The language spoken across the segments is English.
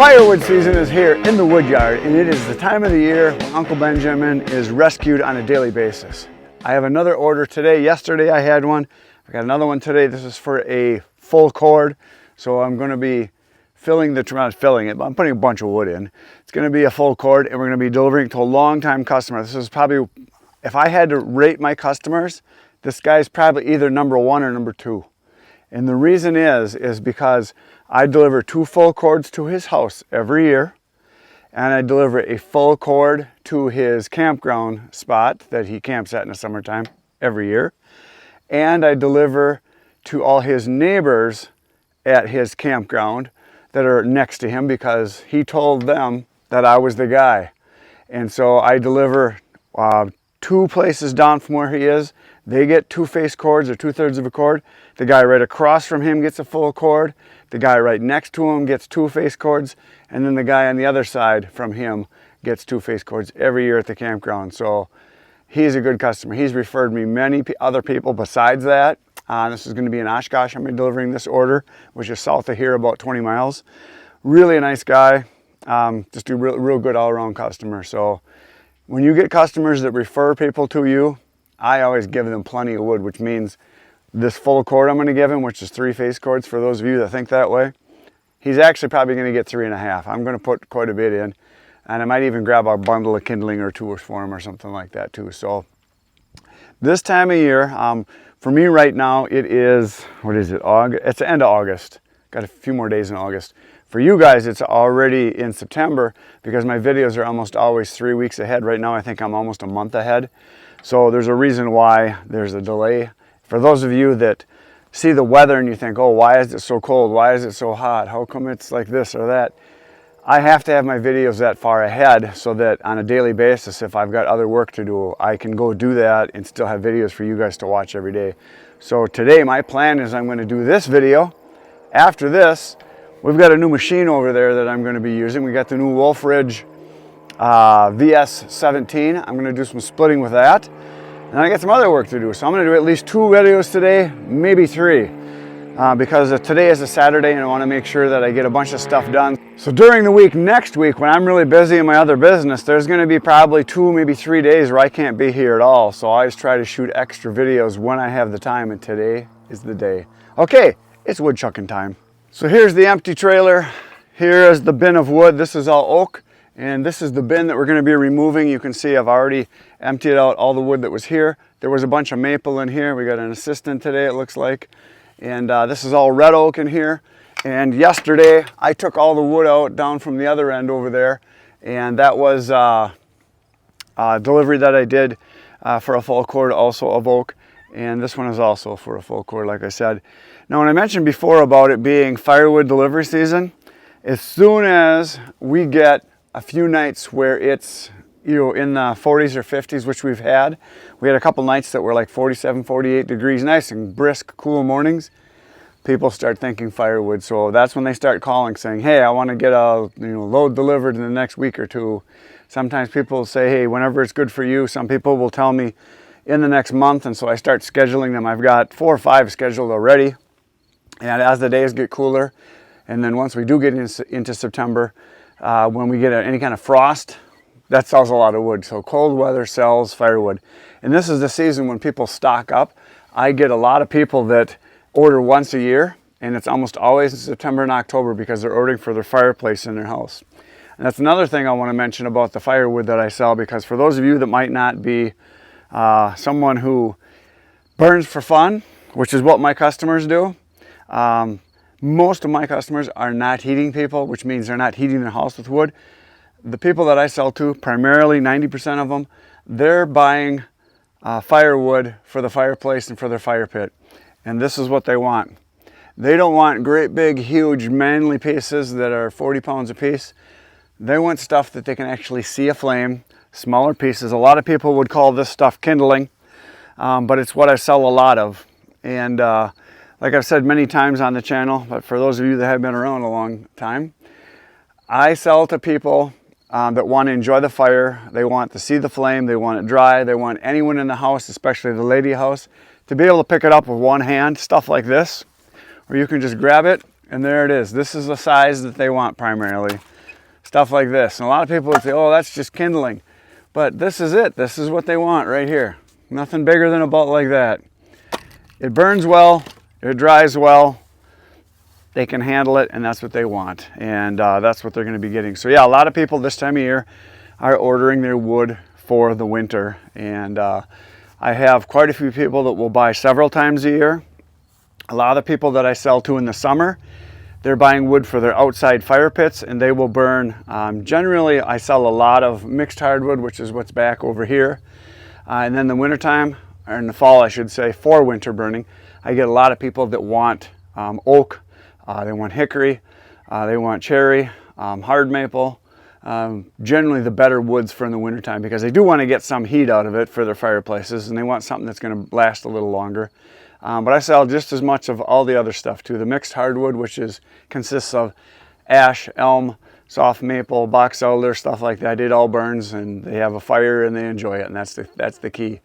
Firewood season is here in the wood yard, and it is the time of the year when Uncle Benjamin is rescued on a daily basis. I have another order today. Yesterday I had one. I got another one today. This is for a full cord. So I'm going to be not filling it, but I'm putting a bunch of wood in. It's going to be a full cord, and we're going to be delivering to a long-time customer. This is probably, if I had to rate my customers, this guy's probably either number 1 or number 2. And the reason is because I deliver 2 full cords to his house every year, and I deliver a full cord to his campground spot that he camps at in the summertime every year. And I deliver to all his neighbors at his campground that are next to him because he told them that I was the guy. And so I deliver 2 places down from where he is. They get 2 face cords or 2/3 of a cord. The guy right across from him gets a full cord. The guy right next to him gets 2 face cords. And then the guy on the other side from him gets 2 face cords every year at the campground. So he's a good customer. He's referred me many other people besides that. This is going to be in Oshkosh. I'm delivering this order, which is south of here, about 20 miles. Really a nice guy. Just a real good all-around customer. So when you get customers that refer people to you, I always give them plenty of wood, which means this full cord I'm going to give him, which is 3 face cords for those of you that think that way, he's actually probably going to get 3.5. I'm going to put quite a bit in, and I might even grab a bundle of kindling or 2 for him or something like that too. So this time of year, for me right now, it is, what is it, August? It's the end of August. Got a few more days in August. For you guys, it's already in September because my videos are almost always 3 weeks ahead. Right now, I think I'm almost a month ahead. So there's a reason why there's a delay. For those of you that see the weather and you think, oh, why is it so cold? Why is it so hot? How come it's like this or that? I have to have my videos that far ahead so that on a daily basis, if I've got other work to do, I can go do that and still have videos for you guys to watch every day. So today my plan is I'm going to do this video. After this, we've got a new machine over there that I'm going to be using. We got the new Wolf Ridge VS17. I'm going to do some splitting with that. And I got some other work to do. So I'm going to do at least 2 videos today, maybe 3. Because today is a Saturday and I want to make sure that I get a bunch of stuff done. So during the week, next week, when I'm really busy in my other business, there's going to be probably 2, maybe 3 days where I can't be here at all. So I always try to shoot extra videos when I have the time, and today is the day. Okay, it's wood chucking time. So here's the empty trailer. Here is the bin of wood. This is all oak. And this is the bin that we're going to be removing. You can see I've already emptied out all the wood that was here. There was a bunch of maple in here. We got an assistant today, it looks like. And this is all red oak in here. And yesterday I took all the wood out down from the other end over there. And that was a delivery that I did for a full cord also of oak. And this one is also for a full cord, like I said. Now, when I mentioned before about it being firewood delivery season, as soon as we get a few nights where it's, you know, in the 40s or 50s, which we've had. We had a couple nights that were like 47, 48 degrees, nice and brisk, cool mornings. People start thinking firewood. So that's when they start calling saying, hey, I want to get a load delivered in the next week or 2. Sometimes people will say, hey, whenever it's good for you. Some people will tell me in the next month. And so I start scheduling them. I've got 4 or 5 scheduled already. And as the days get cooler, and then once we do get into September, when we get any kind of frost, that sells a lot of wood. So cold weather sells firewood. And this is the season when people stock up. I get a lot of people that order once a year, and it's almost always in September and October because they're ordering for their fireplace in their house. And that's another thing I want to mention about the firewood that I sell, because for those of you that might not be someone who burns for fun, which is what my customers do, most of my customers are not heating people, which means they're not heating their house with wood. The people that I sell to, primarily 90% of them, they're buying firewood for the fireplace and for their fire pit. And this is what they want. They don't want great big, huge, manly pieces that are 40 pounds a piece. They want stuff that they can actually see a flame, smaller pieces. A lot of people would call this stuff kindling, but it's what I sell a lot of. And like I've said many times on the channel, but for those of you that have been around a long time, I sell to people that want to enjoy the fire. They want to see the flame. They want it dry. They want anyone in the house, especially the lady house, to be able to pick it up with one hand, stuff like this, or you can just grab it and there it is. This is the size that they want primarily. stuff like this. And a lot of people would say, oh, that's just kindling. But this is it. This is what they want right here. Nothing bigger than a bolt like that. It burns well, it dries well, they can handle it, and that's what they want. And that's what they're going to be getting. So yeah, a lot of people this time of year are ordering their wood for the winter. And I have quite a few people that will buy several times a year. A lot of the people that I sell to in the summer, they're buying wood for their outside fire pits, and they will burn. Generally, I sell a lot of mixed hardwood, which is what's back over here. And then the wintertime, or in the fall, I should say, for winter burning, I get a lot of people that want oak, they want hickory, they want cherry, hard maple. Generally the better woods for in the wintertime, because they do want to get some heat out of it for their fireplaces, and they want something that's going to last a little longer. But I sell just as much of all the other stuff too. The mixed hardwood, which consists of ash, elm, soft maple, box elder, stuff like that. It all burns, and they have a fire and they enjoy it, and that's the key.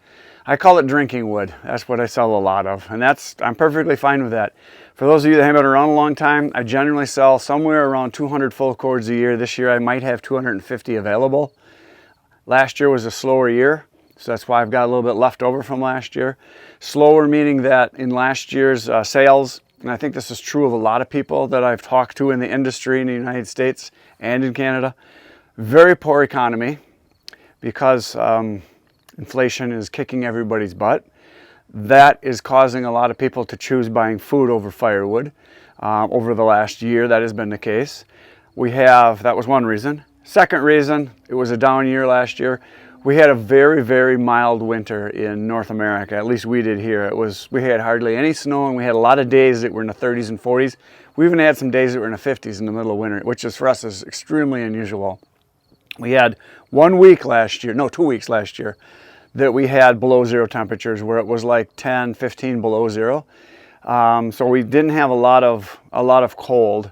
I call it drinking wood. That's what I sell a lot of, and I'm perfectly fine with that. For those of you that have been around a long time, I generally sell somewhere around 200 full cords a year. This year I might have 250 available. Last year was a slower year, so that's why I've got a little bit left over from last year. Slower meaning that in last year's sales, and I think this is true of a lot of people that I've talked to in the industry in the United States and in Canada, very poor economy, because inflation is kicking everybody's butt. That is causing a lot of people to choose buying food over firewood. Over the last year, that has been the case. That was one reason. Second reason, it was a down year last year. We had a very, very mild winter in North America. At least we did here. We had hardly any snow, and we had a lot of days that were in the 30s and 40s. We even had some days that were in the 50s in the middle of winter, which is for us is extremely unusual. We had 2 weeks last year, that we had below zero temperatures, where it was like 10, 15 below zero. So we didn't have a lot of cold.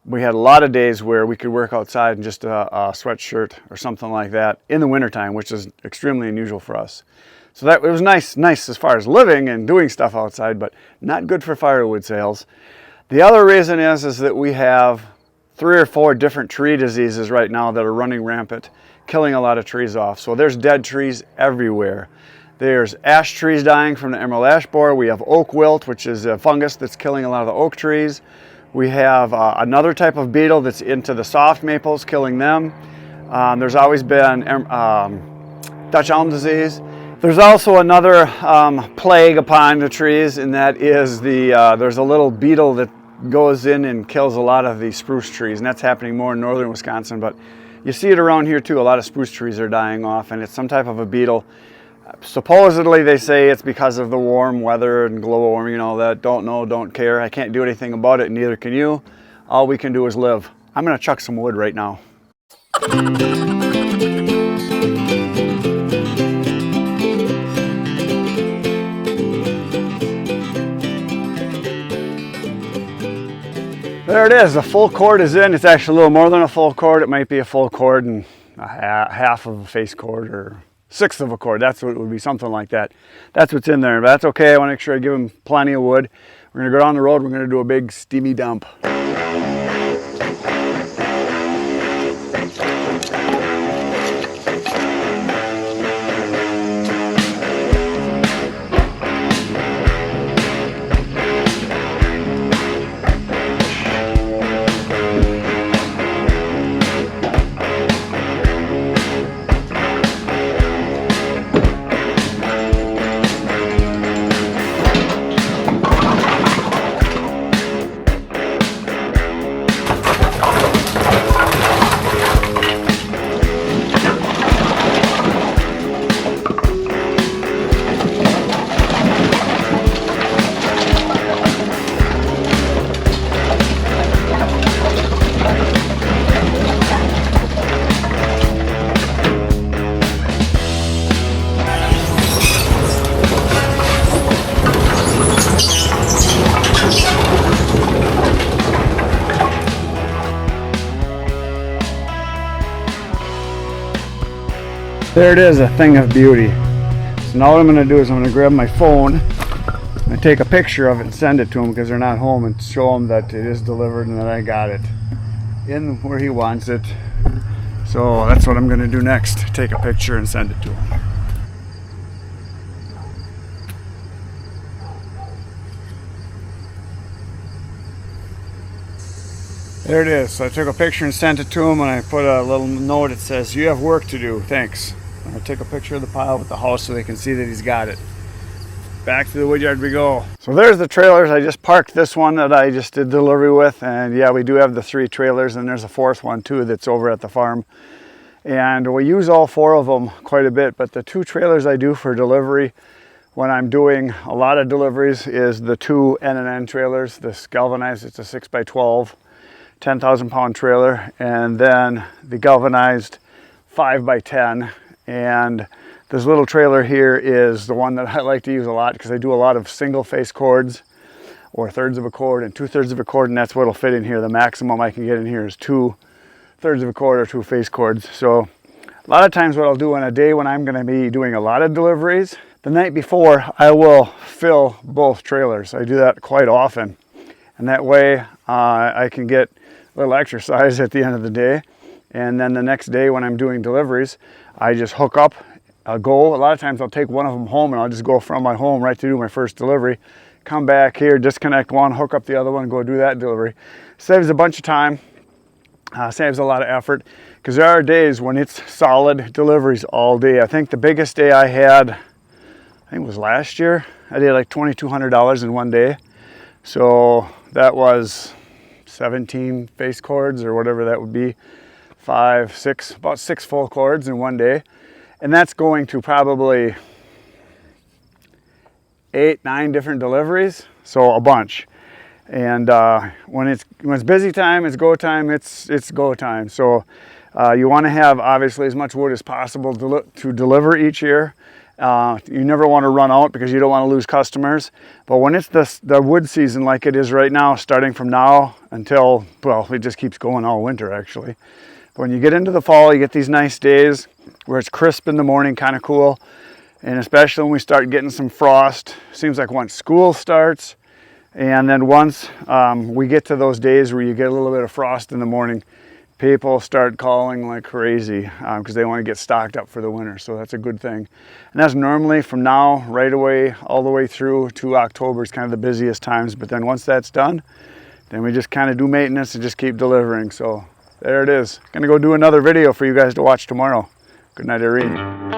We had a lot of days where we could work outside in just a sweatshirt or something like that in the wintertime, which is extremely unusual for us. So it was nice as far as living and doing stuff outside, but not good for firewood sales. The other reason is that we have 3 or 4 different tree diseases right now that are running rampant, killing a lot of trees off. So there's dead trees everywhere. There's ash trees dying from the emerald ash borer. We have oak wilt, which is a fungus that's killing a lot of the oak trees. We have another type of beetle that's into the soft maples, killing them. There's always been Dutch elm disease. There's also another plague upon the trees, and that is there's a little beetle that goes in and kills a lot of the spruce trees, and that's happening more in northern Wisconsin, but you see it around here too. A lot of spruce trees are dying off, and it's some type of a beetle. Supposedly they say it's because of the warm weather and global warming and all that. Don't know, don't care. I can't do anything about it, and neither can you. All we can do is live. I'm gonna chuck some wood right now. There it is, the full cord is in. It's actually a little more than a full cord. It might be a full cord and half of a face cord, or 1/6 of a cord. That's what it would be, something like that. That's what's in there, but that's okay. I want to make sure I give them plenty of wood. We're gonna go down the road, we're gonna do a big steamy dump. There it is, a thing of beauty. So now what I'm going to do is I'm going to grab my phone and take a picture of it and send it to them, because they're not home, and show them that it is delivered and that I got it. in where he wants it. So that's what I'm going to do next. Take a picture and send it to him. There it is. So I took a picture and sent it to him, and I put a little note that says, "You have work to do, thanks." And I take a picture of the pile with the house so they can see that he's got it. Back to the woodyard we go. So there's the trailers. I just parked this one that I just did delivery with, and yeah, we do have the 3 trailers, and there's a 4th one too that's over at the farm. And we use all 4 of them quite a bit, but the 2 trailers I do for delivery when I'm doing a lot of deliveries is the 2 N&N trailers. This galvanized, it's a 6x12. 10,000 pound trailer, and then the galvanized 5x10. And this little trailer here is the one that I like to use a lot because I do a lot of single face cords, or 1/3 of a cord and 2/3 of a cord, and that's what'll fit in here. The maximum I can get in here is 2/3 of a cord or 2 face cords. So a lot of times what I'll do on a day when I'm going to be doing a lot of deliveries, the night before I will fill both trailers. I do that quite often, and that way I can get little exercise at the end of the day. And then the next day when I'm doing deliveries, I just hook up, I'll go. A lot of times I'll take one of them home, and I'll just go from my home right to do my first delivery, come back here, disconnect one, hook up the other one, go do that delivery. Saves a bunch of time, saves a lot of effort, because there are days when it's solid deliveries all day. I think the biggest day I had, I think it was last year, I did like $2,200 in one day. So that was 17 face cords or whatever that would be, 5, 6, about 6 full cords in one day. And that's going to probably 8, 9 different deliveries, so a bunch. And when it's busy time, it's go time, it's go time. So you want to have obviously as much wood as possible to deliver each year. You never want to run out because you don't want to lose customers. But when it's the wood season like it is right now, starting from now until, well, it just keeps going all winter actually. But when you get into the fall, you get these nice days where it's crisp in the morning, kind of cool. And especially when we start getting some frost, seems like once school starts, and then once we get to those days where you get a little bit of frost in the morning, people start calling like crazy because they want to get stocked up for the winter. So that's a good thing. And that's normally from now right away all the way through to October is kind of the busiest times. But then once that's done, then we just kind of do maintenance and just keep delivering. So there it is. Gonna go do another video for you guys to watch tomorrow. Good night, Irene.